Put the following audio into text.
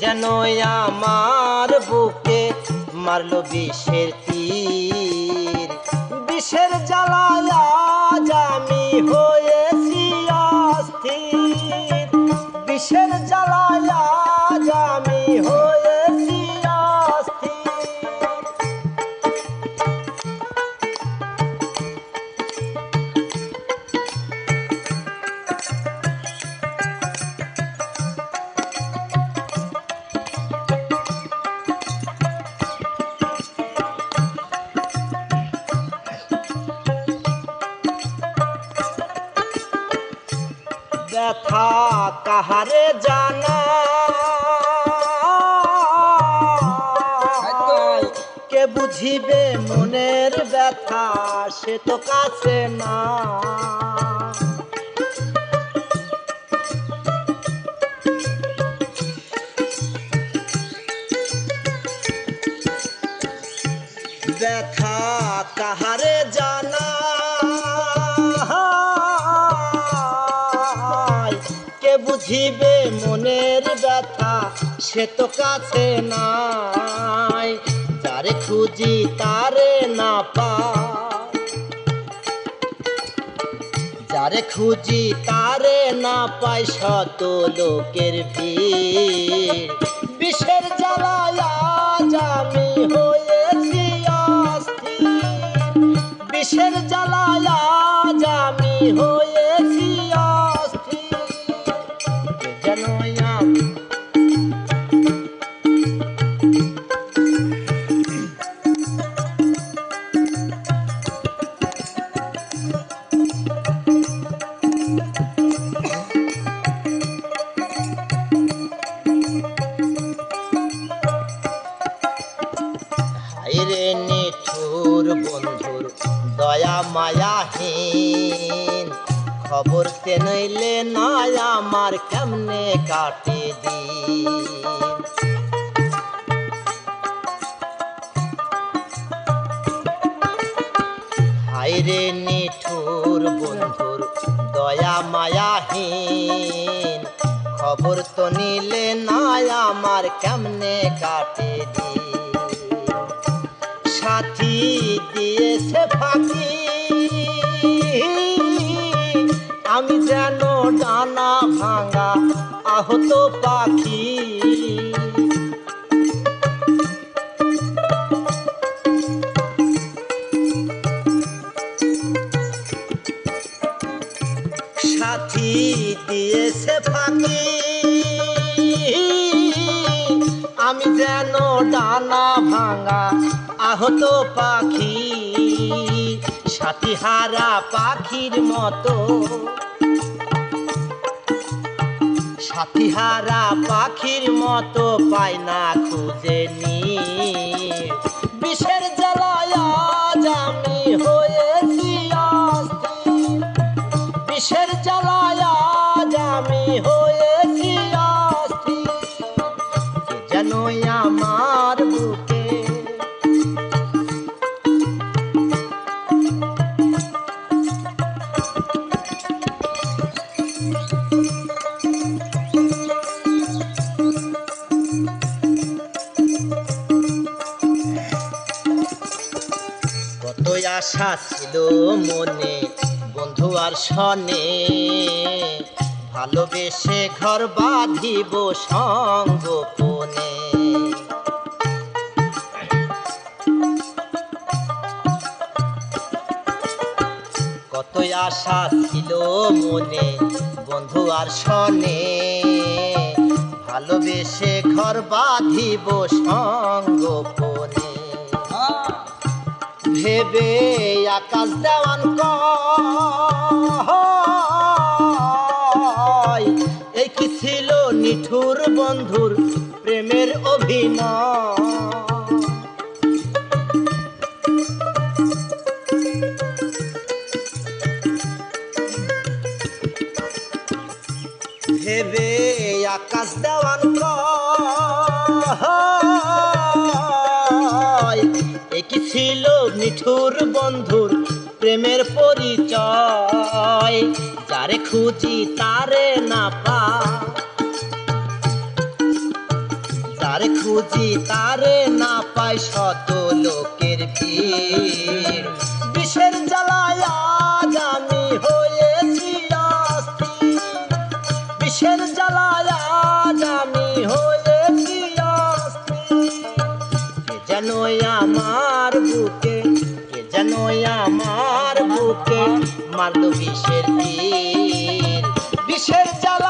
যেন আমার বুকে মারলো বিষের তীর। বিষের জ্বালায় আজ আমি হয়েছি অস্থির। বিষের জ্বালায় আজ আমি হয়েছি অস্থির। ব্যথা কাহারে জানাই, কে বুঝিবে মনের ব্যথা সে তো কাছে না। ব্যথা কাহারে জানাই, কে বুঝিবে মনের ব্যথা সে তো কাছে নাই। যারে খুঁজি তারে না পাই, যারে খুঁজি তারে না পাই, শত লোকের ভিড়। বিষের জ্বালায় আজ আমি হয়েছি অস্থির। বিষের জ্বালায় আজ আমি হয়েছি অস্থির। যেন আমি হায়রে নিঠুর বন্ধুর দয়া মায়াহীন। খবর তে নইলে নয় আমার কেমনে কাটে দিন। হায়রে নিঠুর বন্ধুর দয়া মায়াহীন। খবর তো নিলে নয় আমার কেমনে কাটে দিন। সাথী দিয়েছে ফাঁকি, আমি যেন ডানা ভাঙা আহত পাখি। সাথী দিয়েছে ফাঁকি, আমি যেন ডানা ভাঙা আহত পাখি। সাথী হারা পাখির মতো, সাথী হারা পাখির মতো পাই না খুঁজে নি। বিষের জ্বালায় আজ আমি হয়েছি অস্থির। বিষের জ্বালায় আজ আমি হয়েছি অস্থির। যেন আমার বুকে কত আশা ছিল মনে বন্ধু আর সনে। ভালোবেসে ঘর বাঁধিব সঙ্গোপনে। কত আশা ছিল মনে বন্ধু আর সনে। ভালোবেসে ঘর বাঁধিব সঙ্গোপনে। ভেবে আকাশ দেওয়ান কয়, এই কি ছিল নিঠুর বন্ধুর প্রেমের অভিনয়। ভেবে আকাশ দেওয়ান কয়, এ কি ছিল নিঠুর বন্ধুর প্রেমের পরিচয়। যারে খুঁজি তারে না পাই, আরে খুঁজি তারে না পাই শত লোকের ভিড় বিষের জ্বালায় আজ আমি হয়েছি অস্থির বিষের জ্বালায় আজ আমি হয়েছি অস্থির কে যেন আমার বুকে কে যেন আমার বুকে মারল বিষের তীর বিষের জ্বালা